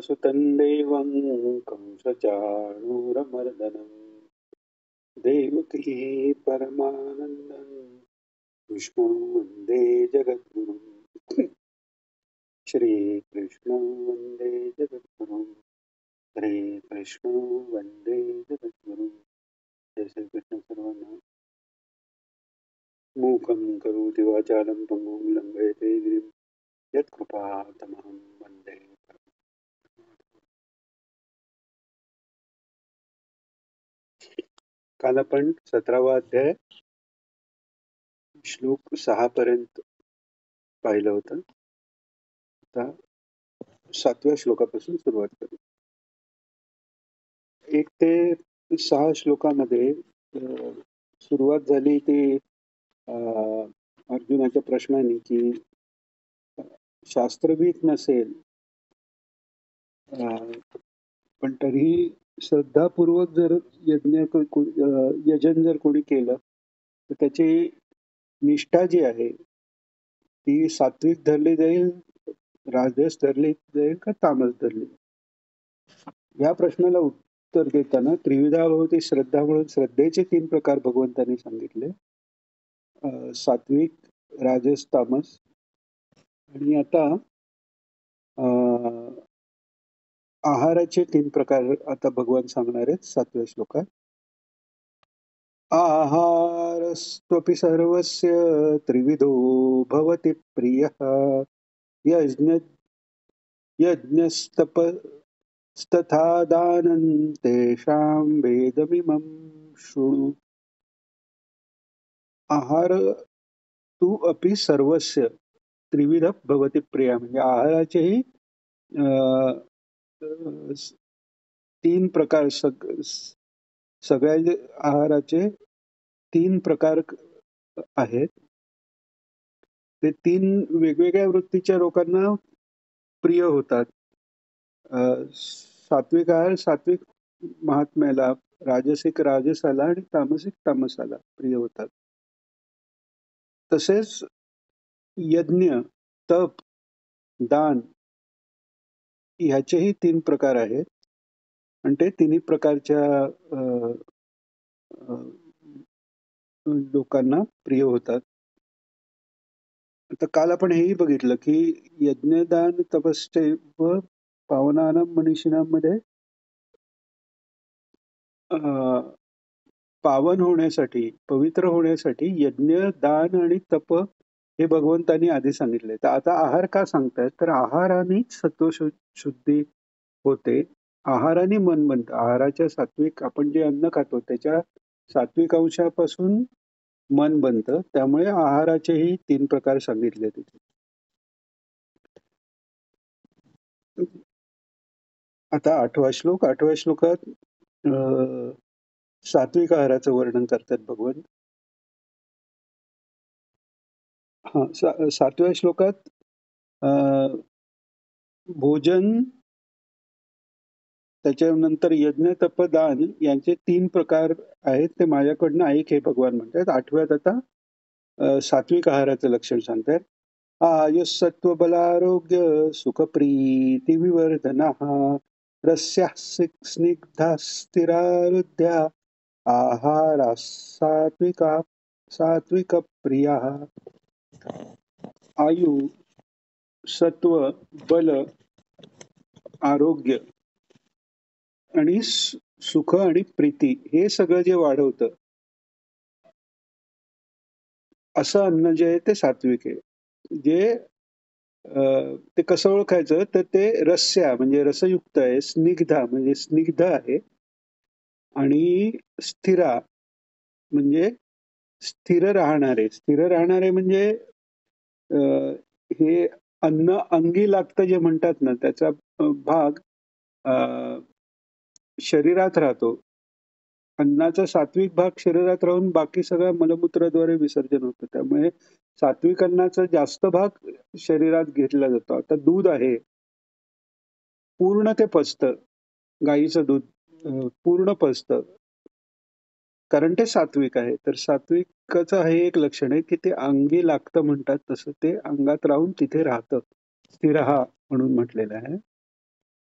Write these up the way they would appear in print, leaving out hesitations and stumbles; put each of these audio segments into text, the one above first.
वसुतं देवं कंसचाणूरमर्दनम् देवकी परमानन्दं कृष्णं वन्दे जगद्गुरुम् श्रीकृष्णं वन्दे जगद्गुरुम् हरे कृष्ण वन्दे जगद्गुरुम् जय श्रीकृष्ण सर्वांना. मूकं करोति वाचालं पङ्गुं लङ्घयते गिरिं यत्कृपातमहं वन्दे. काल आपण 17वा अध्याय श्लोक 6 पर्यंत पाहिलं होतं. आता 7व्या श्लोकापासून सुरुवात करू. 1 ते 6 श्लोकामध्ये सुरुवात झाली ती अर्जुनाच्या प्रश्नाने की शास्त्रविद नसेल पण तरीही श्रद्धापूर्वक जर यजन जर कोणी केलं तर त्याची निष्ठा जी आहे ती सात्विक धरली जाईल, राजस धरली जाईल का तामस धरली. या प्रश्नाला उत्तर देताना त्रिविधा भवती श्रद्धा म्हणून श्रद्धेचे 3 प्रकार भगवंतांनी सांगितले. सात्विक, राजस, तामस. आणि आता आहाराचे 3 प्रकार आता भगवान सांगणार आहेत 7व्या श्लोकात. आहारस्त्वपि सर्वस्य त्रिविधो भवति प्रियः यज्ञस्तपस्तथा दानं तेषां वेदमिमं शृणु. आहार तू अपि सर्वस्य त्रिविध भवति प्रिय म्हणजे आहाराचेही 3 प्रकार सगळ्या आहाराचे 3 प्रकार आहेत. ते 3 वेगवेगळ्या वृत्तीच्या लोकांना प्रिय होतात. सात्विक आहार सात्विक महात्म्याला, राजसिक राजसाला आणि तामसिक तामसाला प्रिय होतात. तसेच यज्ञ, तप, दान ह्याचेही 3 प्रकार आहेत आणि ते 3 प्रकारच्या लोकांना प्रिय होतात. आता काल आपण हेही बघितलं की यज्ञदान तपश्चैव पावनानां मनीषिणांमध्ये पावन होण्यासाठी, पवित्र होण्यासाठी यज्ञ, दान आणि तप हे भगवंतांनी आधी सांगितले. तर आता आहार का सांगतायत तर आहारानेच सत्वशुद्धी होते. आहाराने मन बनतं. आहाराच्या सात्विक आपण जे अन्न खातो त्याच्या सात्विक अंशापासून मन बनतं. त्यामुळे आहाराचेही 3 प्रकार सांगितले तिथे. आता 8वा श्लोक. 8व्या श्लोकात सात्विक आहाराचं वर्णन करतात भगवान. 7व्या श्लोकात भोजन, त्याच्यानंतर यज्ञ, तप, दान यांचे 3 प्रकार आहेत. ते माझ्याकडनं ऐक हे भगवान म्हणतात. 8व्यात आता सात्विक आहाराचं लक्षण सांगतात. आयुस्सत्व बलारोग्य सुखप्रीती विवर्धनः रस्याः स्निग्धा स्थिरारुध्या आहारा सात्विक प्रियाः. आयु, सत्व, बल, आरोग्य आणि सुख आणि प्रीती हे सगळं जे वाढवतं असं अन्न जे आहे ते सात्विक आहे. जे ते कसं ओळखायचं तर ते रस्या म्हणजे रसयुक्त आहे, स्निग्धा म्हणजे स्निग्ध आहे आणि स्थिरा म्हणजे स्थिर राहणारे. स्थिर राहणारे म्हणजे हे अन्न अंगी लागतं जे म्हणतात ना त्याचा भाग शरीरात राहतो. अन्नाचा सात्विक भाग शरीरात राहून बाकी सगळं मलमूत्राद्वारे विसर्जन होतं. त्यामुळे सात्विक अन्नाचा जास्त भाग शरीरात घेतला जातो. आता दूध आहे पूर्ण ते पचतं. गाईचं दूध पूर्ण पचतं कारण ते सात्विक आहे. तर सात्विकाचं हे एक लक्षण आहे की ते अंगी लागतं म्हणतात तसं ते अंगात राहून तिथे राहतं. स्थिरहा म्हणून म्हटलेलं आहे.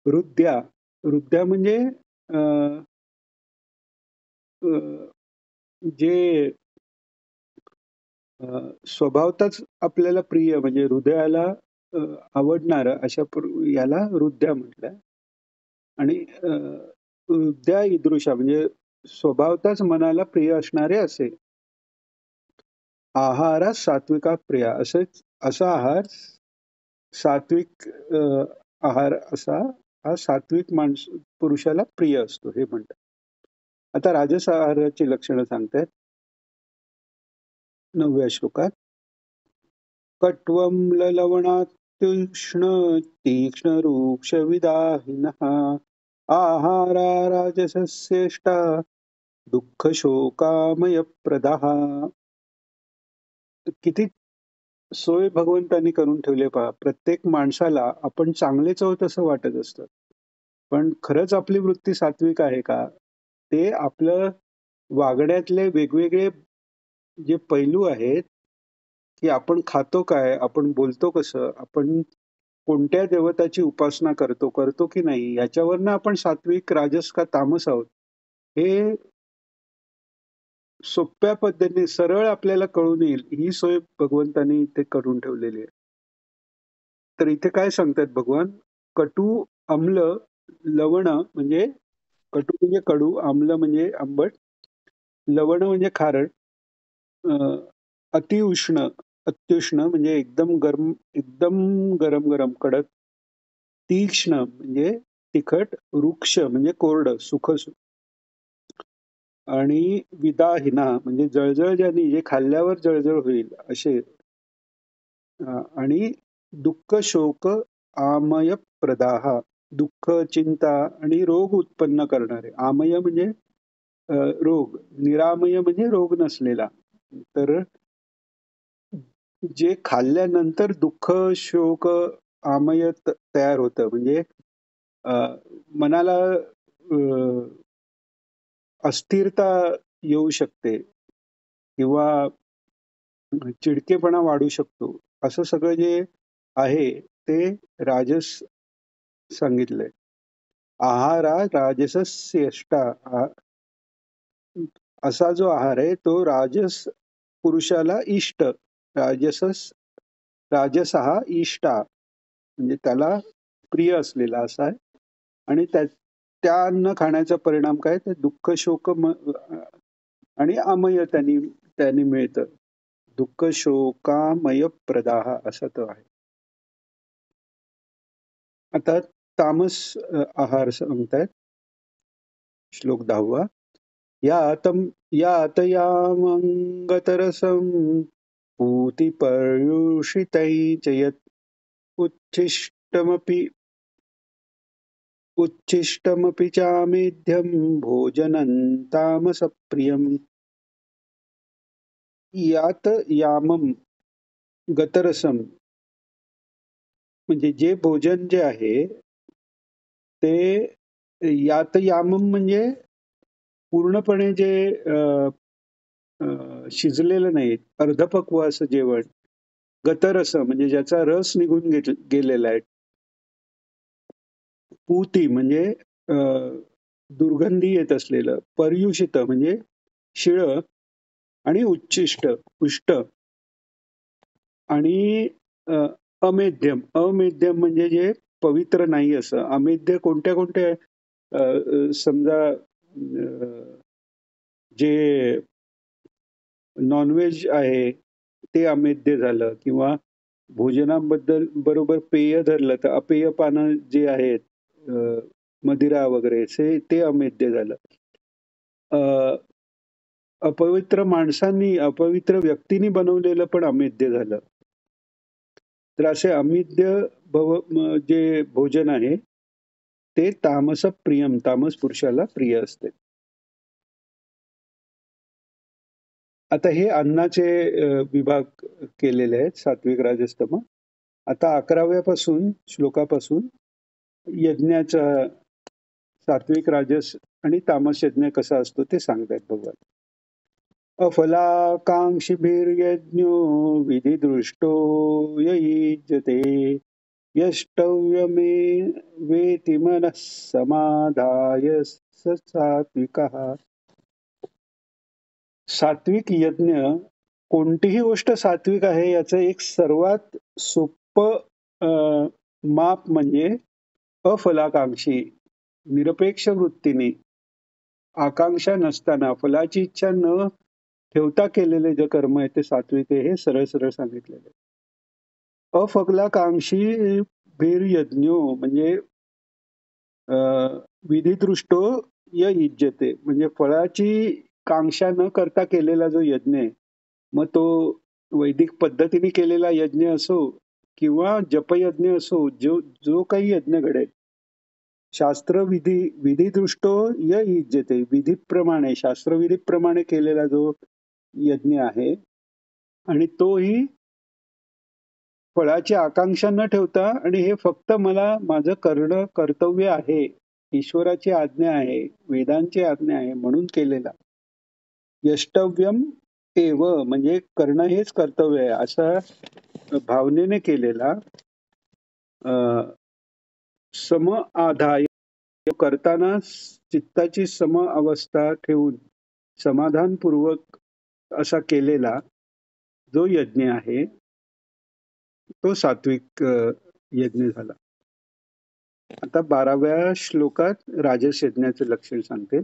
रुद्या. रुद्या म्हणजे अं, अं, जे स्वभावतःच आपल्याला प्रिय म्हणजे हृदयाला आवडणारं अशा याला रुद्या म्हटलंय. आणि हृदया ईदृशा म्हणजे स्वभावतःच मनाला प्रिय असणारे असे. आहारात सात्विका प्रिया असा आहार सात्विक आहार असा हा सात्विक पुरुषाला प्रिय असतो हे म्हणतात. आता राजस आहाराची लक्षणं सांगतायत 9व्या श्लोकात. कट्वं ललवणात्युष्ण तीक्ष्णरूक्षविदाहिनः आहारा राजसस्येष्टा दुःखशोकामयप्रदाः. किती सोय भगवंतांनी करून ठेवले पहा. प्रत्येक माणसाला आपण चांगलेच आहोत असं वाटत असतं. पण खरंच आपली वृत्ती सात्विक आहे का? ते आपलं वागण्यातले वेगवेगळे जे पैलू आहेत, की आपण खातो काय, आपण बोलतो कसं, आपण कोणत्या देवताची उपासना करतो की नाही, याच्यावरनं आपण सात्विक, राजस का तामस आहोत, हे सोप्या पद्धतीने सरळ आपल्याला कळून येईल ही सोय भगवंतांनी इथे करून ठेवलेली आहे. तर इथे काय सांगतात भगवान? कटू, आम्ल, लवण म्हणजे कटू म्हणजे कडू, आम्ल म्हणजे आंबट, लवण म्हणजे खारट, अतिउष्ण अत्युष्ण म्हणजे एकदम गरम गरम कडक, तीक्ष्ण म्हणजे तिखट, रुक्ष म्हणजे कोरडं सुख, आणि विदाहिना म्हणजे जळजळ ज्यांनी जे खाल्ल्यावर जळजळ होईल असे, आणि दुःख शोक आमय प्रदाह दुःख चिंता आणि रोग उत्पन्न करणारे. आमय म्हणजे रोग, निरामय म्हणजे रोग नसलेला. तर जे खाल्ल्यानंतर दुःख शोक आमय तयार होतं म्हणजे मनाला अस्थिरता येऊ शकते किंवा चिडकेपणा वाढू शकतो. असं सगळं जे आहे ते राजस सांगितलंय. आहारा राजसस्येष्टा असा जो आहार आहे तो राजस पुरुषाला इष्ट. राजस हा इष्टा म्हणजे त्याला प्रिय असलेला असा आहे. आणि त्या अन्न खाण्याचा परिणाम काय, तर दुःख शोक आणि अमय त्यांनी त्यांनी मिळतं. दुःख शोकामय प्रदाह असा तो आहे. आता तामस आहार सांगतायत. श्लोक 10. यातयामंगतरसं पूतिपर्युषितै च यत् उच्छिष्टमपि उच्छिष्टमपि चामेध्यं भोजनं तामसप्रियम्. यात यामम गतरसम म्हणजे जे भोजन जे आहे ते यात यामम म्हणजे पूर्णपणे जे शिजलेलं नाही, अर्धपक्व असं जेवण. गतरस म्हणजे ज्याचा रस निघून गेलेला आहे. पूती म्हणजे दुर्गंधी येत असलेलं. पर्युषित म्हणजे शिळ, आणि उच्छिष्ट उष्ट, आणि अमेध्यम अमेध्यम म्हणजे जे पवित्र नाही असं. अमेध्य कोणत्या कोणत्या समजा जे नॉनव्हेज आहे ते अमेध्य झालं, किंवा भोजनाबद्दल बरोबर पेय धरलं तर अपेय पानं जे आहेत मदिरा वगैरे ते अमेध्य झालं. अपवित्र माणसांनी, अपवित्र व्यक्तींनी बनवलेलं पण अमेध्य झालं. तर असे अमेध्य जे भोजन आहे ते तामस प्रियम, तामस पुरुषाला प्रिय असते. आता हे अन्नाचे विभाग केलेले आहेत, सात्विक राजस तमस. आता 11व्या श्लोकापासून यज्ञाचा सात्विक राजस आणि तामस यज्ञ कसा असतो ते सांगतायत भगवान. अफलाकांक्षिभिर्यज्ञो विधिदृष्टो ययुज्यते यष्टव्यमे वेति मनः समाधाय स सात्विकः. सात्विक यज्ञ, कोणतीही गोष्ट सात्विक आहे याचं एक सर्वात सोपं माप म्हणजे अफलाकांक्षी, निरपेक्ष वृत्तीने, आकांक्षा नसताना, फलाची इच्छा न ठेवता केलेले जे कर्म आहे ते सात्विक आहे, हे सरळ सरळ सांगितलेले आहे. अफलाकांक्षी भिर्यज्ञो म्हणजे विधिदृष्टो य युज्यते, म्हणजे फळाची कांक्षा न करता केलेला जो यज्ञ आहे, मग तो वैदिक पद्धतीने केलेला यज्ञ असो किंवा जपयज्ञ असो, जो जो काही यज्ञ घडेल, शास्त्रविधी विधिदृष्टो य युज्यते, विधीप्रमाणे शास्त्रविधीप्रमाणे केलेला जो यज्ञ आहे आणि तोही फळाची आकांक्षा न ठेवता, आणि हे फक्त मला माझं करणं कर्तव्य आहे, ईश्वराची आज्ञा आहे, वेदांची आज्ञा आहे म्हणून केलेला. यष्टव्यम एव म्हणजे करणं हेच कर्तव्य आहे असा भावनेने केलेला, सम आधाय करताना चित्ताची सम अवस्था ठेवून समाधानपूर्वक असा केलेला जो यज्ञ आहे तो सात्विक यज्ञ झाला. आता 12व्या श्लोकात राजस यज्ञाचे लक्षण सांगते.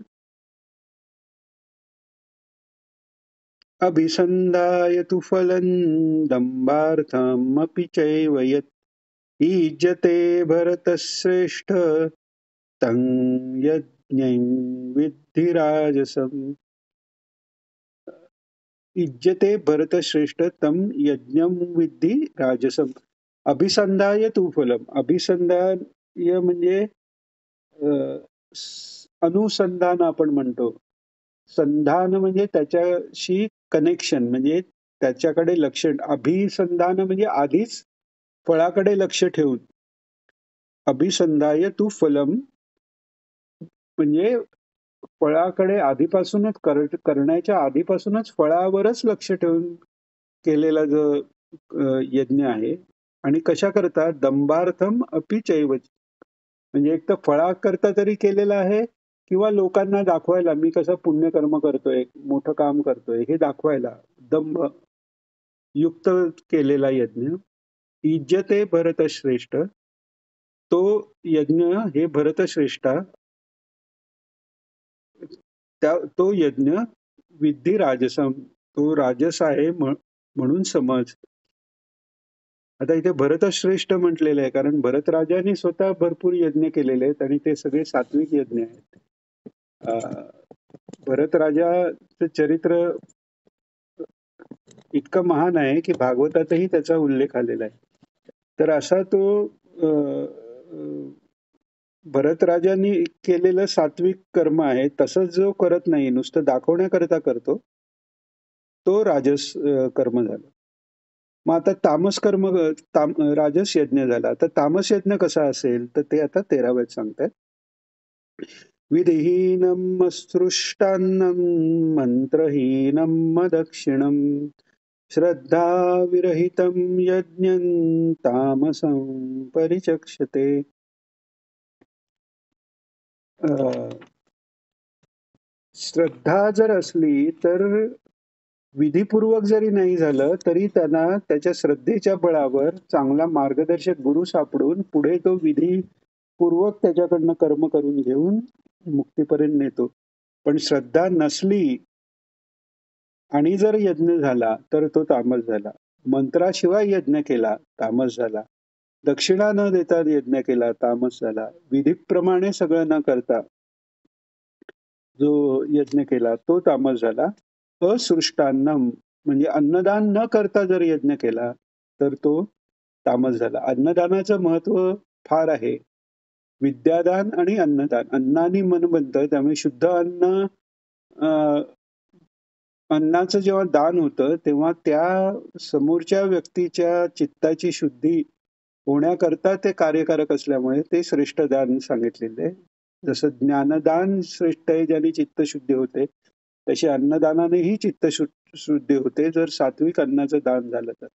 अभिसंधाय तु फलं दंभार्थमपि चैव यत् युज्यते भरतश्रेष्ठ तं यज्ञं विद्धि राजसम्. युज्यते भरतश्रेष्ठ तं यज्ञं विद्धि राजसम्. अभिसंधाय तु फलम, अभिसंधाय म्हणजे अनुसंधान आपण म्हणतो, संधान म्हणजे त्याच्याशी कनेक्शन, म्हणजे त्याच्याकडे लक्ष, अभिसंधान म्हणजे आधीच फळाकडे लक्ष ठेवून, अभिसंधाय तु फलम म्हणजे फळाकडे आधीपासूनच करण्याच्या आधीपासूनच फळावरच लक्ष ठेवून केलेला जो यज्ञ आहे. आणि कशा करता, दंभार्थम अपि चैव, म्हणजे एक तर फळाकरता तरी केलेला आहे किंवा लोकांना दाखवायला मी कसं पुण्यकर्म करतोय, मोठं काम करतोय हे दाखवायला दंभ युक्त केलेला यज्ञ. युज्यते भरतश्रेष्ठ, तो यज्ञ हे भरतश्रेष्ठा, तो यज्ञ विद्धी राजसम, तो राजस आहे म्हणून समज. आता इथे भरतश्रेष्ठ म्हटलेलं आहे कारण भरत राजाने स्वतः भरपूर यज्ञ केलेले आहेत आणि ते सगळे सात्विक यज्ञ आहेत. भरत राजाचं चरित्र इतकं महान आहे की भागवतातही त्याचा उल्लेख आलेला आहे. तर असा तो भरत राजांनी केलेलं सात्विक कर्म आहे, तसंच जो करत नाही, नुसतं दाखवण्याकरता करतो, तो राजस कर्म झालं. मग आता तामस कर्म, राजस यज्ञ झाला. तर तामस यज्ञ कसा असेल तर ते आता 13व्यात सांगतात. विधिहीनम सृष्टान्नम मंत्रहीनम दक्षिणम श्रद्धा विरहितम यज्ञं तामसं परिचक्षते. श्रद्धा जर असली तर विधीपूर्वक जरी नाही झालं तरी त्यांना त्याच्या श्रद्धेच्या बळावर चांगला मार्गदर्शक गुरु सापडून पुढे तो विधीपूर्वक त्याच्याकडनं कर्म करून घेऊन मुक्तीपर्यंत नेतो. पण श्रद्धा नसली आणि जर यज्ञ झाला तर तो तामस झाला. मंत्राशिवाय यज्ञ केला तामस झाला. दक्षिणा न देता यज्ञ केला तामस झाला. विधीप्रमाणे सगळं न करता जो यज्ञ केला तो तामस झाला. असृष्टान्नम म्हणजे अन्नदान न करता जर यज्ञ केला तर तो तामस झाला. अन्नदानाचं महत्व फार आहे. विद्यादान आणि अन्नदान, अन्नाने मन बनतं, त्यामुळे शुद्ध अन्न, अन्नाचं जेव्हा दान होतं तेव्हा त्या समोरच्या व्यक्तीच्या चित्ताची शुद्धी होण्याकरता ते कार्यकारक असल्यामुळे ते श्रेष्ठ दान सांगितलेलं आहे. जसं ज्ञानदान श्रेष्ठ आहे ज्याने चित्तशुद्धी होते, तशी अन्नदानानेही चित्तशुद्धी होते जर सात्विक अन्नाचं दान झालं तर.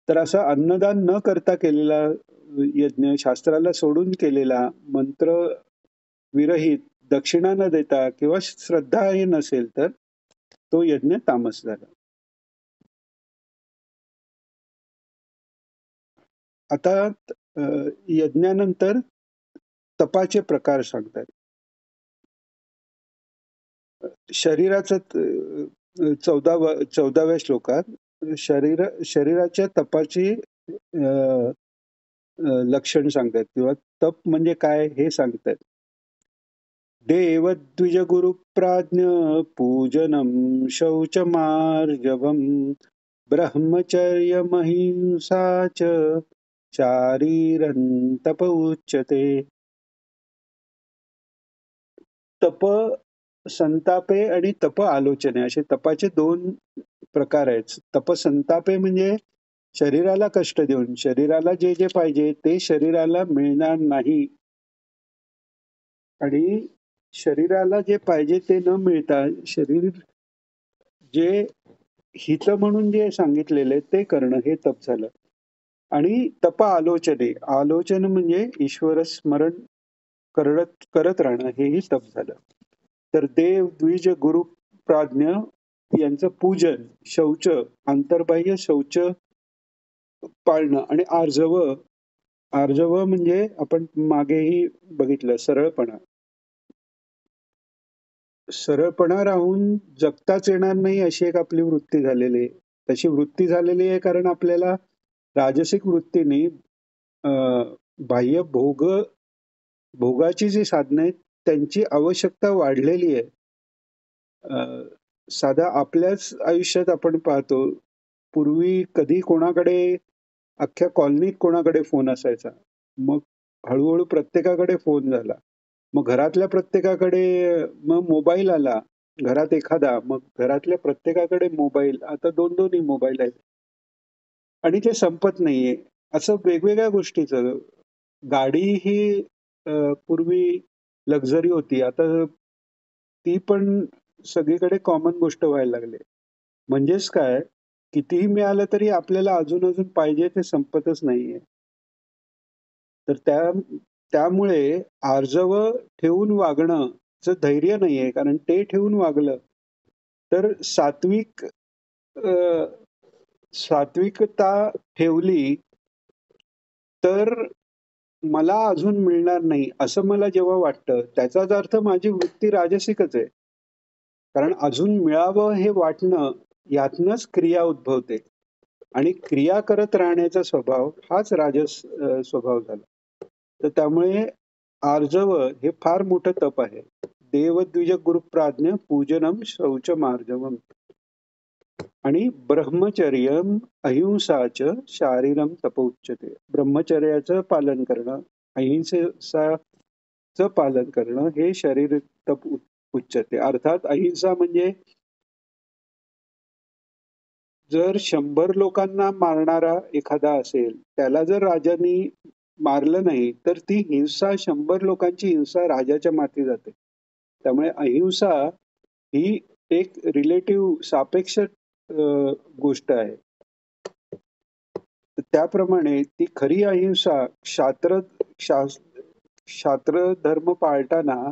तर असा अन्नदान न करता केलेला यज्ञ, शास्त्राला सोडून केलेला, मंत्र विरहित, दक्षिणा न देता किंवा श्रद्धाही नसेल तर तो यज्ञ तामस झाला. आता यज्ञानंतर तपाचे प्रकार सांगतात. शरीराचं 14व्या श्लोकात शरीराच्या तपाची अ, लक्षण सांगतात किंवा तप म्हणजे काय हे सांगतात. देवद्विजगुरुप्राज्ञ पूजनं शौचमार्जवम् ब्रह्मचर्यमहिंसा च शारीरं उच्यते. तप संतापे आणि तप आलोचने असे तपाचे दोन प्रकार आहेत. तप संतापे म्हणजे शरीराला कष्ट देऊन, शरीराला जे जे पाहिजे ते शरीराला मिळणार नाही आणि शरीराला जे पाहिजे ते न मिळता शरीर जे हित म्हणून जे सांगितलेले ते करणं हे तप झालं. आणि तप आलोचने, आलोचन म्हणजे ईश्वर स्मरण करत राहणं हेही तप झालं. तर देव, द्विज, गुरु, प्राज्ञ यांचं पूजन, शौच, आंतरबाह्य शौच पाळणं आणि आर्जव, आर्जव म्हणजे आपण मागेही बघितलं सरळपणा. सरळपणा राहून जगताच येणार नाही अशी एक आपली वृत्ती झालेली आहे. तशी वृत्ती झालेली आहे कारण आपल्याला राजसिक वृत्तीने बाह्य भोगाची जी साधनं आहेत त्यांची आवश्यकता वाढलेली आहे. साधा आपल्याच आयुष्यात आपण पाहतो, पूर्वी कधी कोणाकडे अख्ख्या कॉलनीत कोणाकडे फोन असायचा. मग हळूहळू प्रत्येकाकडे फोन झाला. मग घरातल्या प्रत्येकाकडे मग मोबाईल आला. घरात एखादा, मग घरातल्या प्रत्येकाकडे मोबाईल. आता 2-2ही मोबाईल आहेत. आणि ते संपत नाहीये. असं वेगवेगळ्या गोष्टीचं. गाडी ही पूर्वी लक्झरी होती. आता ती पण सगळीकडे कॉमन गोष्ट व्हायला लागली. म्हणजेच काय, कितीही मिळालं तरी आपल्याला अजून पाहिजे ते संपतच नाहीये. तर त्यामुळे आर्जव ठेवून वागणंच धैर्य नाहीये. कारण ते ठेवून वागलं तर सात्विकता ठेवली तर मला अजून मिळणार नाही असं मला जेव्हा वाटतं, त्याचाच अर्थ माझी वृत्ती राजसिकच आहे. कारण अजून मिळावं हे वाटणं यातनंच क्रिया उद्भवते आणि क्रिया करत राहण्याचा स्वभाव हाच स्वभाव झाला. तर त्यामुळे आर्जव हे फार मोठं तप आहे. देवद्विज गुरुप्राज्ञ पूजनम शौचमार्जवम आणि ब्रह्मचर्यम अहिंसाच शारीरम तप उच्यते. ब्रह्मचर्याचं पालन करणं, अहिंसेचं पालन करणं हे शरीर तप उच्यते. अर्थात अहिंसा म्हणजे जर 100 लोकांना मारणारा एखादा असेल, त्याला जर राजांनी मारलं नाही तर ती हिंसा 100 लोकांची हिंसा राजाच्या माथी जाते. त्यामुळे अहिंसा ही एक रिलेटिव्ह सापेक्ष गोष्ट आहे. त्याप्रमाणे ती खरी अहिंसा क्षात्र धर्म पाळताना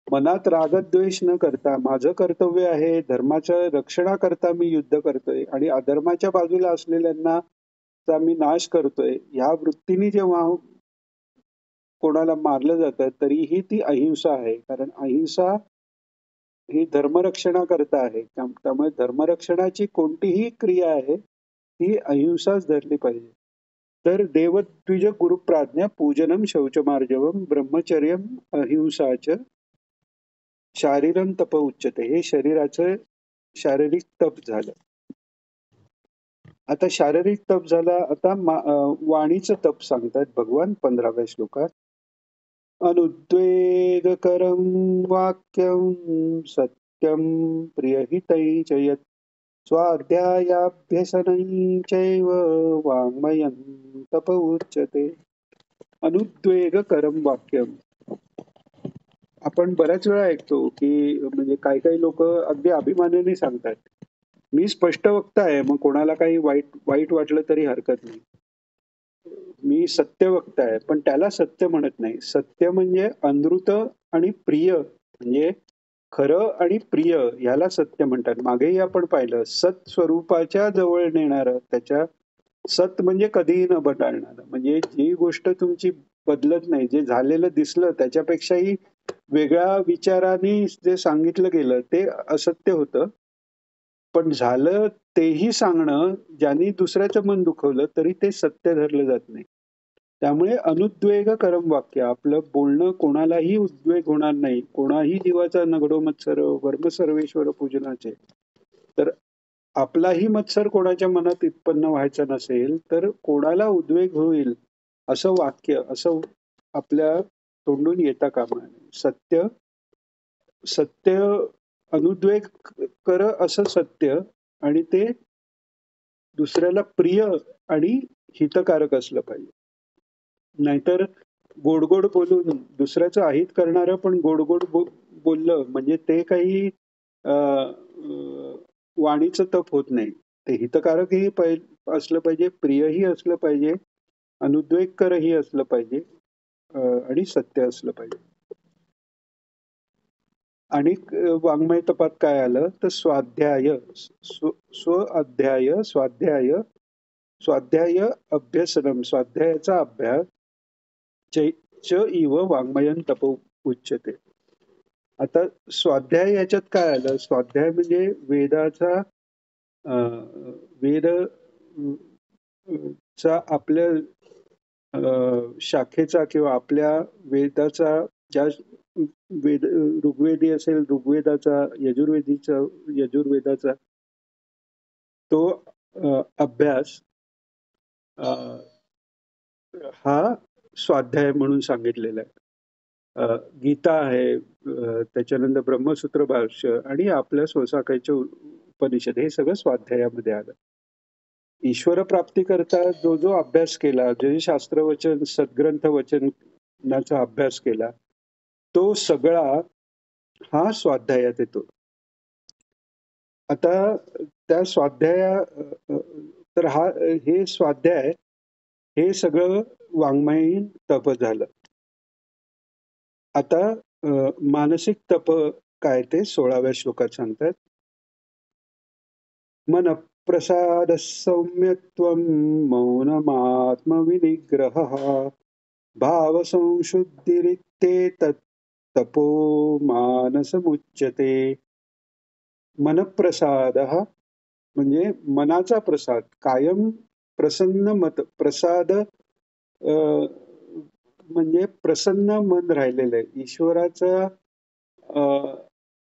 मनात रागद्वेष न करता माझं कर्तव्य आहे, धर्माच्या रक्षणाकरता मी युद्ध करतोय आणि अधर्माच्या बाजूला असलेल्यांना चा मी नाश करतोय, ह्या वृत्तीने जेव्हा कोणाला मारलं जातं तरीही ती अहिंसा आहे. कारण अहिंसा ही धर्मरक्षणाकरता आहे. त्यामुळे धर्मरक्षणाची कोणतीही क्रिया आहे ती अहिंसाच धरली पाहिजे. तर देवद्विज गुरुप्राज्ञा पूजनम शौचमार्जवम ब्रह्मचर्यम अहिंसाच शारीरम तप उच्यते. हे शरीराचं शारीरिक तप झालं. आता शारीरिक तप झाला. आता वाणीचं तप सांगतात भगवान 15व्या श्लोकात. अनुद्वेगकरं वाक्यं सत्यं प्रियहितै च यत् स्वाध्यायाभ्यसनं चैव वाङ्मयं तप उच्यते. अनुद्वेगकरं वाक्यम. आपण बऱ्याच वेळा ऐकतो की म्हणजे काही काही लोक अगदी अभिमानाने सांगतात मी स्पष्ट वक्ता आहे, मग कोणाला काही वाईट वाईट वाटलं तरी हरकत नाही. मी सत्य वक्ता आहे, पण त्याला सत्य म्हणत नाही. सत्य म्हणजे अनृत आणि प्रिय, म्हणजे खरं आणि प्रिय ह्याला सत्य म्हणतात. मागेही आपण पाहिलं, सत स्वरूपाच्या जवळ नेणारं, त्याच्या सत म्हणजे कधीही न बदलणारं, म्हणजे जी गोष्ट तुमची बदलत नाही, जे झालेलं दिसलं त्याच्यापेक्षाही वेगळ्या विचाराने जे सांगितलं गेलं ते असत्य होतं. पण झालं तेही सांगणं ज्यांनी दुसऱ्याचं मन दुखवलं तरी ते सत्य धरलं जात नाही. त्यामुळे अनुद्वेग करम वाक्य, आपलं बोलणं कोणालाही उद्वेग होणार नाही. कोणाही जीवाचा नगडो मत्सर वर्म सर्वेश्वर पूजनाचे. तर आपलाही मत्सर कोणाच्या मनात उत्पन्न व्हायचा नसेल तर कोणाला उद्वेग होईल असं वाक्य असं आपल्या तोंडून येता कामा नये. सत्य सत्य अनुद्वेग कर असं सत्य, आणि ते दुसऱ्याला प्रिय आणि हितकारक असलं पाहिजे. नाहीतर गोड गोड बोलून दुसऱ्याचं अहित करणारं पण गोड गोड बोललं म्हणजे ते काही वाणीचं तप होत नाही. ते हितकारकही असलं पाहिजे, प्रियही असलं पाहिजे, अनुद्वेगकरही असलं पाहिजे, आणि सत्य असलं पाहिजे. आणि वाङ्मय तपात काय आलं तर स्वाध्याय स्वाध्याय स्वाध्याय अभ्यसनम, स्वाध्यायाचा अभ्यास च इव वाङ्मयन तप उच्यते. आता स्वाध्याय याच्यात काय आलं, स्वाध्याय म्हणजे वेदाचा वेद चा आपल्या शाखेचा किंवा आपल्या वेदाचा, ज्या वेद ऋग्वेदी असेल ऋग्वेदाचा, यजुर्वेदाचा तो अभ्यास हा स्वाध्याय म्हणून सांगितलेला आहे. गीता आहे, त्याच्यानंतर ब्रह्मसूत्र भाष्य आणि आपल्या स्वसाकायचे उपनिषद, हे सगळं स्वाध्यायामध्ये आलं. ईश्वर प्राप्ती करता जो जो अभ्यास केला, जे शास्त्र वचन सद्ग्रंथ वचनाचा अभ्यास केला, तो सगळा हा स्वाध्यायात येतो. आता त्या तर हे स्वाध्याय हे सगळं वाङ्मयीन तप झालं. आता मानसिक तप काय ते 16व्या श्लोकात सांगतात. मन प्रसाद सौम्यत्वं मौनमात्मविनिग्रहः भावसंशुद्धिरित्येतत् तपो मानसमुच्यते. मनप्रसादः म्हणजे मनाचा प्रसाद, कायम प्रसन्न मत. प्रसाद म्हणजे प्रसन्न मन राहिलेलं आहे. ईश्वराचा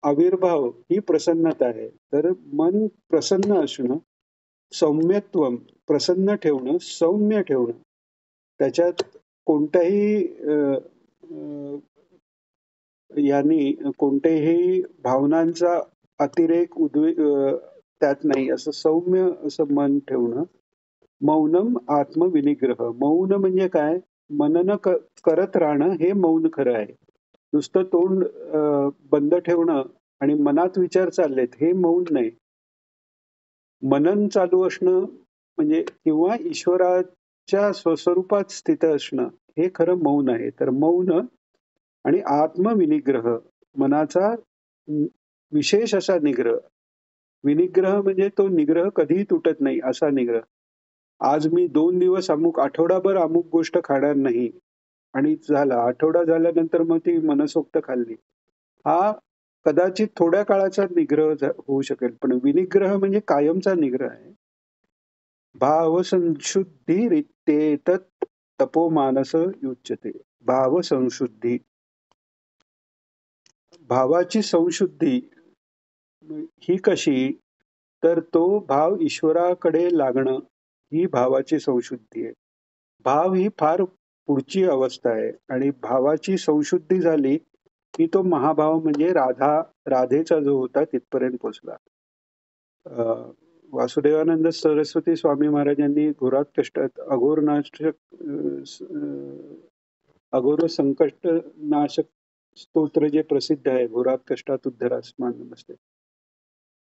आविर्भाव ही प्रसन्नता आहे. तर मन प्रसन्न असणं, सौम्यत्वम प्रसन्न ठेवणं, सौम्य ठेवणं, त्याच्यात कोणत्याही यांनी कोणत्याही भावनांचा अतिरेक त्यात नाही, असं सौम्य असं मन ठेवणं. मौनम आत्मविनिग्रह, मौन म्हणजे काय, मनन करत राहणं हे मौन खरं आहे. नुसतं तोंड बंद ठेवणं आणि मनात विचार चाललेत हे मौन नाही. मनन चालू असणं म्हणजे किंवा ईश्वराच्या स्वस्वरूपात स्थित असणं हे खरं मौन आहे. तर मौन आणि आत्मविनिग्रह, मनाचा विशेष असा निग्रह. विनिग्रह म्हणजे तो निग्रह कधीही तुटत नाही असा निग्रह. आज मी 2 दिवस आठवडाभर अमुक गोष्ट खाणार नाही आणि झाला, आठवडा झाल्यानंतर मग ती मनसोक्त खाल्ली, हा कदाचित थोड्या काळाचा निग्रह होऊ शकेल, पण विनिग्रह म्हणजे कायमचा निग्रह आहे. भाव संशुद्धी रित्येतत् तपो मानस युच्यते. भाव संशुद्धी, भावाची संशुद्धी ही कशी, तर तो भाव ईश्वराकडे लागणं ही भावाची संशुद्धी आहे. भाव ही फार पुढची अवस्था आहे आणि भावाची संशुद्धी झाली की तो महाभाव म्हणजे राधेचा जो होता तिथपर्यंत पोचला. वासुदेवानंद सरस्वती स्वामी महाराजांनी घोरात कष्टात अघोर संकट नाशक स्तोत्र जे प्रसिद्ध आहे, घोरात कष्टात उद्धरास मान नमस्ते,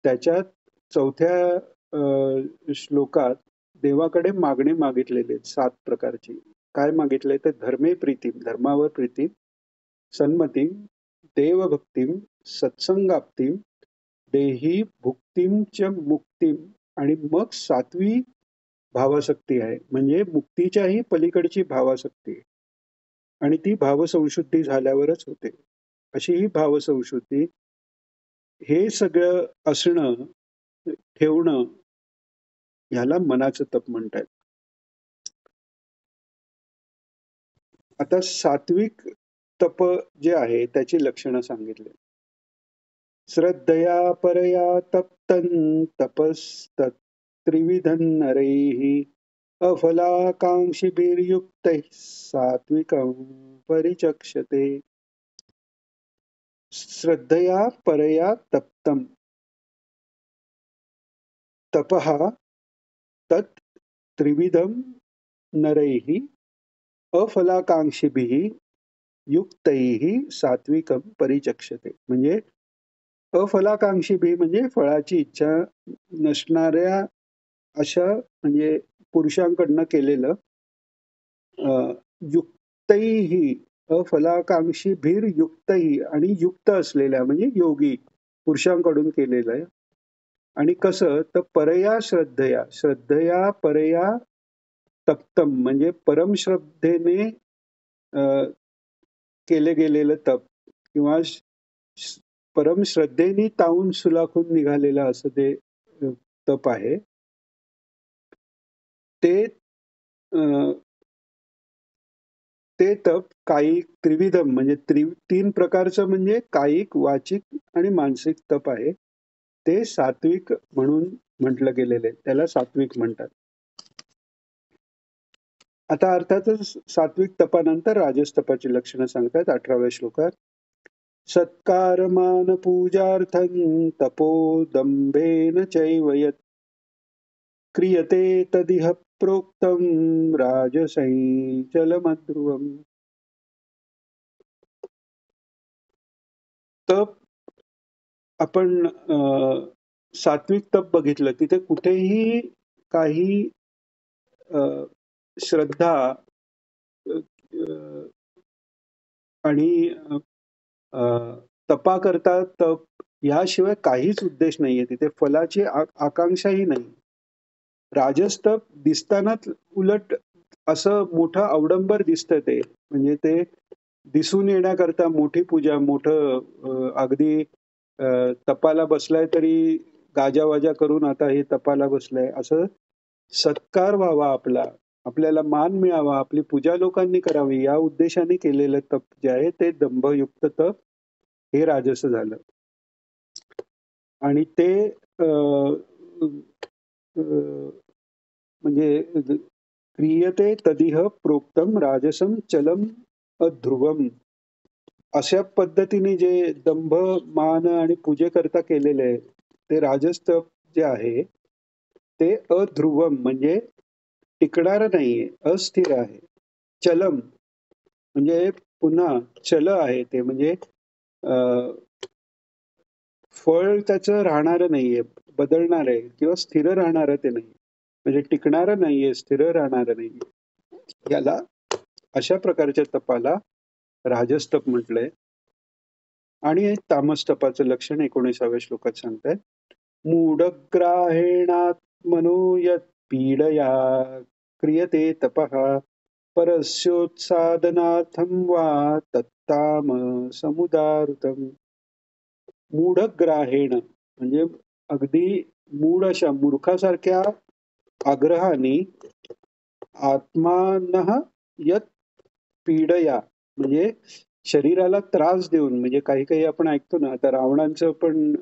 त्याच्यात चौथ्या श्लोकात देवाकडे मागणी मागितलेली आहे 7 प्रकारची. काय मागितलंय तर धर्मे प्रीतीम, धर्मावर प्रीती, सन्मतीम, देवभक्तीम, सत्संगाप्तीम, देही भुक्तीम च मुक्तीम, आणि मग 7वी भावासक्ती आहे. म्हणजे मुक्तीच्याही पलीकडची भावासक्ती आहे. आणि ती भावसंशुद्धी झाल्यावरच होते. अशी ही भावसंशुद्धी, हे सगळं असणं, ठेवणं, ह्याला मनाचं तप म्हणतात. आता सात्विक तप जे आहे त्याची लक्षणं सांगितली. श्रद्धया परया तप्तं तपस्तत्त्रिविधं नरैः अफलाकाङ्क्षिभिर्युक्तैः सात्विकं परिचक्षते. श्रद्धया परया तप्तं तपः तत् त्रिविधं नरैः अफलाकांक्षिभिः युक्तैः सात्विकं परिचक्षते. म्हणजे अफलाकांक्षीभिः म्हणजे फळाची इच्छा नसणाऱ्या अशा, म्हणजे पुरुषांकडनं केलेलं, युक्तैः अफलाकांक्षीभिर्युक्तैः आणि युक्त असलेल्या म्हणजे योगी पुरुषांकडून केलेलं आहे. आणि कसं तर परया श्रद्धया, श्रद्धया परया तप्तम म्हणजे परमश्रद्धेने केले गेलेलं तप, किंवा परमश्रद्धेने तावून सुलाखून निघालेलं असं ते तप आहे. ते तप कायिक त्रिविधम म्हणजे 3 प्रकारचं, म्हणजे कायिक, वाचिक आणि मानसिक तप आहे. ते सात्विक म्हणून म्हटलं गेलेलं आहे. त्याला सात्विक म्हणतात. आता अर्थातच सात्विक तपानंतर राजस तपाची लक्षणं सांगतात 18व्या श्लोकात. सत्कारमान पूजार्थं तपो दंभेन चैव यत् क्रियते तदिह प्रोक्तं राजसैचलमध्रुवम्. तप आपण सात्विक तप बघितलं, तिथे कुठेही काही श्रद्धा आणि तपा करता तप याशिवाय काहीच उद्देश नाहीये. तिथे फलाची आकांक्षाही नाही. राजस तप दिसतानाच उलट असं मोठं अवडंबर दिसतं ते. म्हणजे ते दिसून येण्याकरता मोठी पूजा, मोठं अगदी तपाला बसलाय तरी गाजावाजा करून आता हे तपाला बसलंय असं सत्कार व्हावा आपला, आपल्याला मान मिळावा, आपली पूजा लोकांनी करावी या उद्देशाने केलेलं तप जे आहे ते दंभयुक्त तप, हे राजस झालं. आणि ते म्हणजे क्रियते तदिह प्रोक्तम राजसम चलम अध्रुवम. अशा पद्धतीने जे दंभ, मान आणि पूजेकरता केलेले आहे ते राजस तप जे आहे ते अध्रुवम म्हणजे टिकणारं नाहीये, अस्थिर आहे. चलम म्हणजे पुन्हा चल आहे ते, म्हणजे फळ त्याचं राहणारं नाहीये, बदलणार आहे किंवा स्थिर राहणारं ते नाही. म्हणजे टिकणारं नाहीये, स्थिर राहणारं नाहीये. याला, अशा प्रकारच्या तपाला राजस्तप म्हटलंय. आणि तामस्तपाचं लक्षण 19व्या श्लोकात सांगतायत. मूढग्राहेणात्मनो यत् पीडया क्रियते तपः परस्योत्सादनार्थं वा तत्तामसमुदाहृतम्. मूढग्राहेण म्हणजे अगदी मूढ अशा मूर्खासारख्या आग्रहाने आत्मानः यत् पीडया म्हणजे शरीराला त्रास देऊन, म्हणजे काही काही आपण ऐकतो ना, आता रावणांचं पण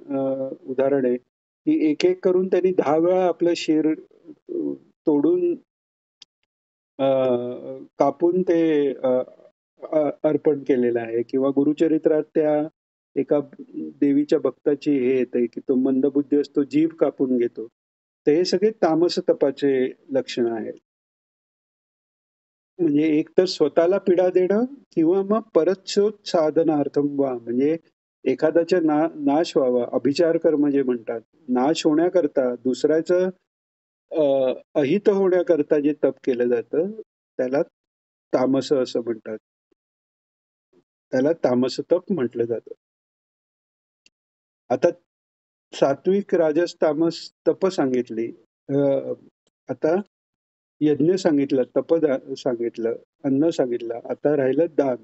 उदाहरण आहे की एक एक करून त्यांनी 10 वेळा आपलं शिर तोडून कापून ते अर्पण केलेलं आहे. किंवा गुरुचरित्रात त्या एका देवीच्या भक्ताची हे येते की तो मंदबुद्धी असतो, जीभ कापून घेतो. तर हे सगळे तामस तपाचे लक्षण आहेत. म्हणजे एक तर स्वतःला पीडा देणं किंवा मग परस्योत्सादनार्थम वा म्हणजे एखाद्याचा नाश व्हावा, अभिचार कर्म जे म्हणतात, नाश होण्याकरता दुसऱ्याचं अहित होण्याकरता जे तप केलं जातं, त्याला तामस असं म्हणतात. त्याला तामस तप म्हटलं जातं. आता सात्विक, राजस, तामस तप सांगितली. अ, आता यज्ञ सांगितलं, सांगितलं, अन्न सांगितलं. आता राहिलं दान.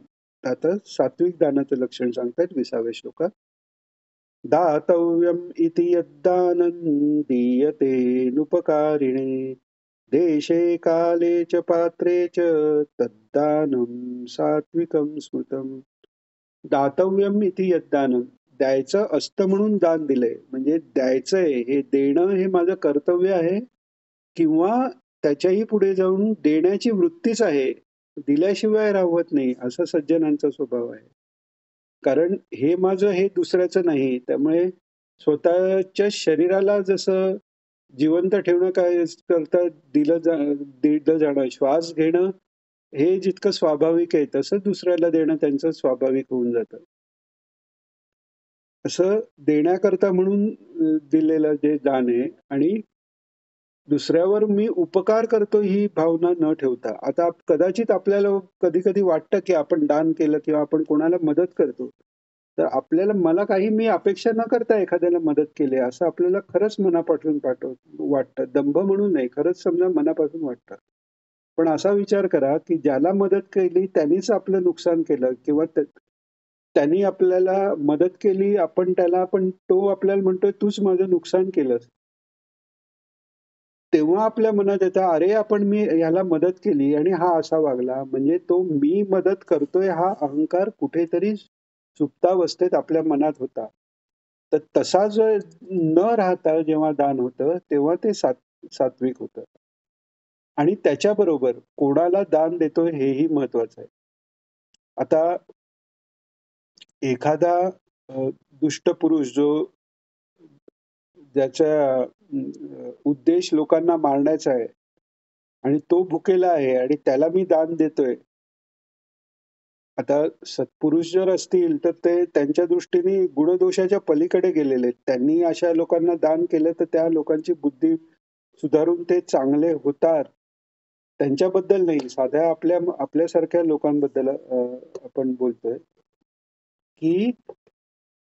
आता सात्विक दानाचं लक्षण सांगतायत 20व्या श्लोकात. दातव्यम इति यद्दानं दीयतेनुपकारिणे देशे काले च पात्रे च तद्दानं सात्विकं स्मृतम्. दातव्यम इति यद्दानं, द्यायचं असतं म्हणून दान दिलंय. म्हणजे द्यायचंय, हे देणं हे माझं कर्तव्य आहे किंवा त्याच्याही पुढे जाऊन देण्याची वृत्तीच आहे. दिल्याशिवाय राहवत नाही, असा सज्जनांचा स्वभाव आहे. कारण हे माझं, हे दुसऱ्याचं नाही. त्यामुळे स्वतःच्या शरीराला जसं जिवंत ठेवणं काय करता दिलं जाणं, श्वास घेणं हे जितकं स्वाभाविक आहे, तसं दुसऱ्याला देणं त्यांचं स्वाभाविक होऊन जातं. असं देण्याकरता म्हणून दिलेलं जे दान आहे आणि दुसऱ्यावर मी उपकार करतो ही भावना न ठेवता. आता कदाचित आपल्याला कधी कधी वाटतं की आपण दान केलं किंवा आपण कोणाला मदत करतो, तर आपल्याला मला काही मी अपेक्षा न करता एखाद्याला मदत केली असं आपल्याला खरंच मनापासून वाटतं. दंभ म्हणून नाही, खरंच समजा मनापासून वाटतं. पण असा विचार करा की ज्याला मदत केली त्यांनीच आपलं नुकसान केलं किंवा त्यांनी आपल्याला मदत केली, आपण त्याला, पण तो आपल्याला म्हणतोय तूच माझं नुकसान केलंस. तेव्हा आपल्या मनात येतं, अरे आपण मी ह्याला मदत केली आणि हा असा वागला. म्हणजे तो मी मदत करतोय हा अहंकार कुठेतरी सुप्तावस्थेत आपल्या मनात होता. तर तसा जो न राहता जेव्हा दान होतं, तेव्हा ते सात्विक होतं. आणि त्याच्याबरोबर कोणाला दान देतोय हेही महत्वाचं आहे. आता एखादा दुष्ट पुरुष जो ज्याचा उद्देश लोकांना मारण्याचा आहे आणि तो भुकेला आहे आणि त्याला मी दान देतोय. आता सत्पुरुष जर असतील तर ते त्यांच्या दृष्टीने गुणदोषाच्या पलीकडे गेलेले आहेत. त्यांनी अशा लोकांना दान केलं तर त्या लोकांची बुद्धी सुधारून ते चांगले होतात. त्यांच्याबद्दल नाही, साध्या आपल्यासारख्या लोकांबद्दल आपण बोलतोय की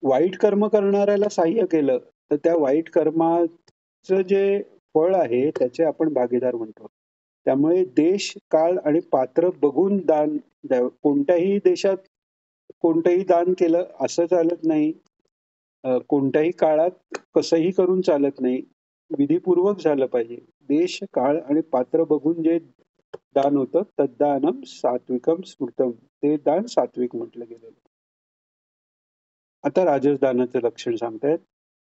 वाईट कर्म करणाऱ्याला सहाय्य केलं तर त्या वाईट कर्माचं जे फळ आहे त्याचे आपण भागीदार म्हणतो. त्यामुळे देश, काळ आणि पात्र बघून दान द्यावं. कोणत्याही देशात कोणतंही दान केलं असं चालत नाही. कोणत्याही काळात कसंही करून चालत नाही. विधिपूर्वक झालं पाहिजे. देश, काळ आणि पात्र बघून जे दान होतं तद्दानम सात्विकम स्मृतम, ते दान सात्विक म्हटलं गेलेलं. आता राजस दानाचं लक्षण सांगतायत.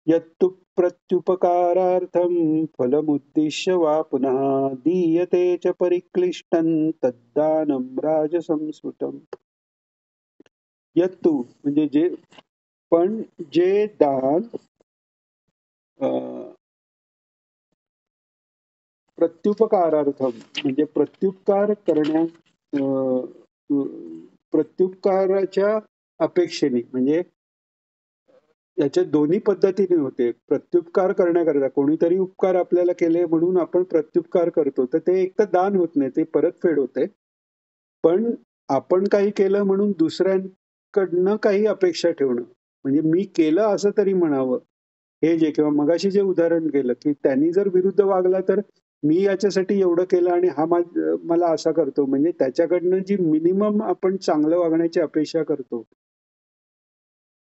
यत्तु प्रत्युपकारार्थं फलमुद्दिश्य वा पुनः दीयते च परिक्लिष्टं तद्दानं राजसं स्मृतम्. यत्तु म्हणजे जे, पण जे दान प्रत्युपकारार्थम म्हणजे प्रत्युपकार करण्या प्रत्युपकाराच्या अपेक्षेने, म्हणजे याच्या दोन्ही पद्धतीने होते. प्रत्युपकार करण्याकरता कोणीतरी उपकार आपल्याला केले म्हणून आपण प्रत्युपकार करतो, तर ते एक तर दान होत नाही, ते परतफेड होते. पण आपण काही केलं म्हणून दुसऱ्यांकडनं काही अपेक्षा ठेवणं, म्हणजे मी केलं असं तरी म्हणावं, हे जे, किंवा मगाशी जे उदाहरण केलं की त्यांनी जर विरुद्ध वागला तर मी याच्यासाठी एवढं केलं आणि हा मला असा करतो, म्हणजे त्याच्याकडनं जी मिनिमम आपण चांगलं वागण्याची अपेक्षा करतो,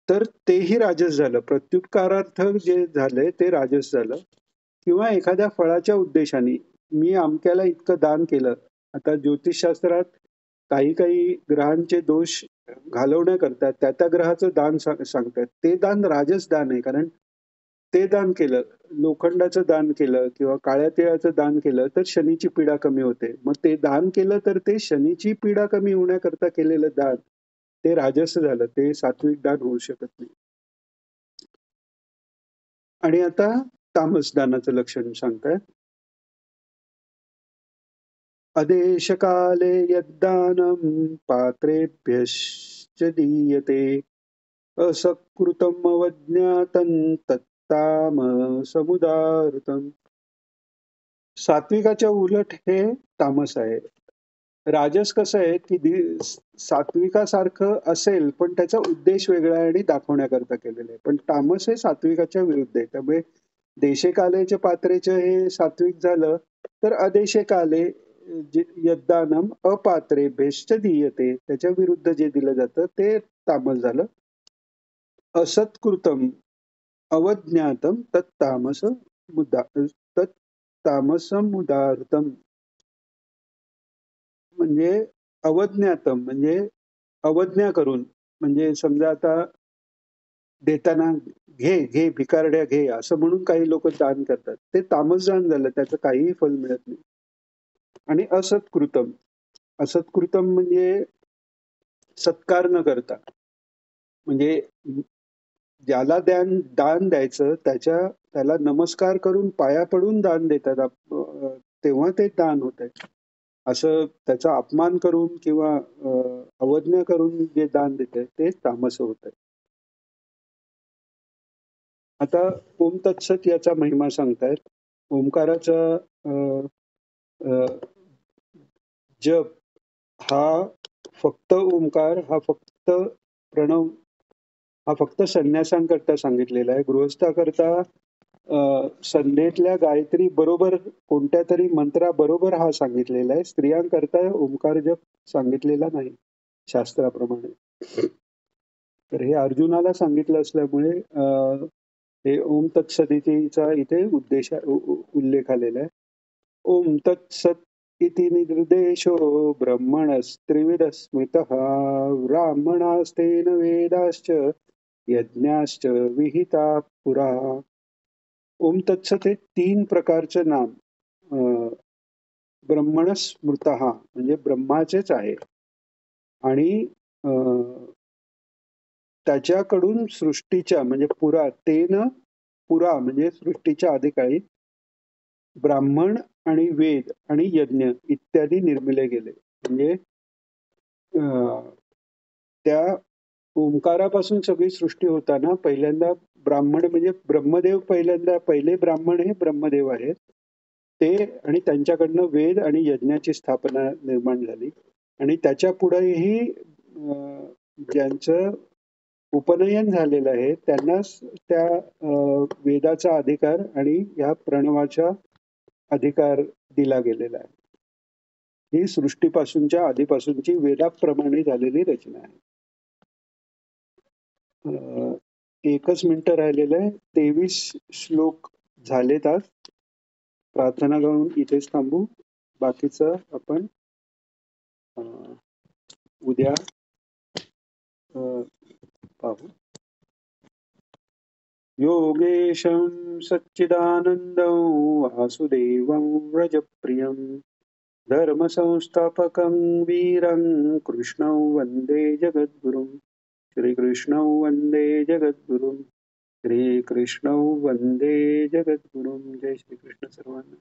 तर तेही राजस झालं. प्रत्युपकारार्थ जे झालंय ते राजस झालं. किंवा एखाद्या फळाच्या उद्देशाने मी अमक्याला इतकं दान केलं. आता ज्योतिषशास्त्रात काही काही ग्रहांचे दोष घालवण्याकरता त्या त्या ग्रहाचं दान सांगतात. ते दान राजस दान आहे. कारण ते दान केलं, लोखंडाचं दान केलं किंवा काळ्या तिळाचं दान केलं तर शनीची पीडा कमी होते. मग ते दान केलं तर ते शनीची पीडा कमी होण्याकरता केलेलं दान ते राजस झालं. ते सात्विक दान होऊ शकत नाही. आणि आता तामस दानाचं लक्षण सांगताय. अदेशकाले यद्दानं पात्रेभ्यश्च दीयते असकृतमवज्ञातं तत्तामसमुदाहृतम्. सात्विकाच्या उलट हे तामस आहे. राजस कसं आहे की सात्विकासारखं असेल पण त्याचा उद्देश वेगळा आहे आणि दाखवण्याकरता केलेला आहे. पण तामस हे सात्विकाच्या विरुद्ध आहे. त्यामुळे देशे कालेचे पात्रेचे हे सात्विक झालं, तर अदेशे काले यद्दानम अपात्रे भेश्च दीयते त्याच्या विरुद्ध जे दिलं जातं ते तामस झालं. असत्कृतम अवज्ञातम तत्तामस मुदा तत्तामसमुदाहृतम. म्हणजे अवज्ञातम म्हणजे अवज्ञा करून, म्हणजे समजा आता देताना घे घे भिकारड्या घे असं म्हणून काही लोक दान करतात, ते तामसदान झालं, त्याचं काहीही फल मिळत नाही. आणि असत्कृतम, असत्कृतम म्हणजे सत्कार न करता, म्हणजे ज्याला दान द्यायचं त्याला नमस्कार करून पाया पडून दान देतात तेव्हा ते दान होत आहे. असं त्याचा अपमान करून किंवा अवज्ञा करून जे दान देते ते तामस होत आहे. आता ओम तत्सत याचा महिमा सांगतायत. ओंकाराचा जप हा फक्त ओंकार, हा फक्त प्रणव, हा फक्त संन्यासांकरता सांगितलेला आहे. गृहस्थाकरता संध्येतल्या गायत्री बरोबर कोणत्या तरी मंत्राबरोबर हा सांगितलेला आहे. स्त्रियांकरता ओंकार जप सांगितलेला नाही शास्त्राप्रमाणे. तर हे अर्जुनाला सांगितलं असल्यामुळे हे ओम तत्सदितीचा इथे उल्लेख आलेला आहे. ओम तत्सत इति निर्देशो ब्रह्मणस्त्रिविध स्मृतः ब्राह्मणास्तेन वेदाश्च यज्ञाश्च विहिता पुरा. ओम तत्सत हे 3 प्रकारचे नाम ब्रह्मणस्मृतः म्हणजे ब्रह्माचेच आहे आणि त्याच्याकडून सृष्टीच्या म्हणजे पुरा म्हणजे सृष्टीच्या आदिकाळी ब्राह्मण आणि वेद आणि यज्ञ इत्यादी निर्मिले गेले. म्हणजे त्या ओंकारापासून सगळी सृष्टी होताना पहिल्यांदा ब्राह्मण म्हणजे ब्रह्मदेव, पहिले ब्राह्मण हे ब्रह्मदेव आहेत ते, आणि त्यांच्याकडनं वेद आणि यज्ञाची स्थापना निर्माण झाली. आणि त्याच्या पुढेही ज्यांचं उपनयन झालेलं आहे त्यांनाच त्या वेदाचा अधिकार आणि ह्या प्रणवाचा अधिकार दिला गेलेला आहे. ही सृष्टीपासूनच्या आधीपासूनची वेदाप्रमाणे झालेली रचना आहे. एकच मिनिटं राहिलेलं आहे. 23 श्लोक झालेत आज. प्रार्थना गाऊन इथेच थांबू. बाकीचं आपण उद्या पाहू. योगेशं सच्चिदानन्दं वासुदेवं व्रजप्रियं धर्मसंस्थापकं वीरं कृष्णं वन्दे जगद्गुरुं. श्रीकृष्णं वन्दे जगद्गुरुं. श्रीकृष्णं वन्दे जगद्गुरुं. जय श्रीकृष्ण सर्वांना.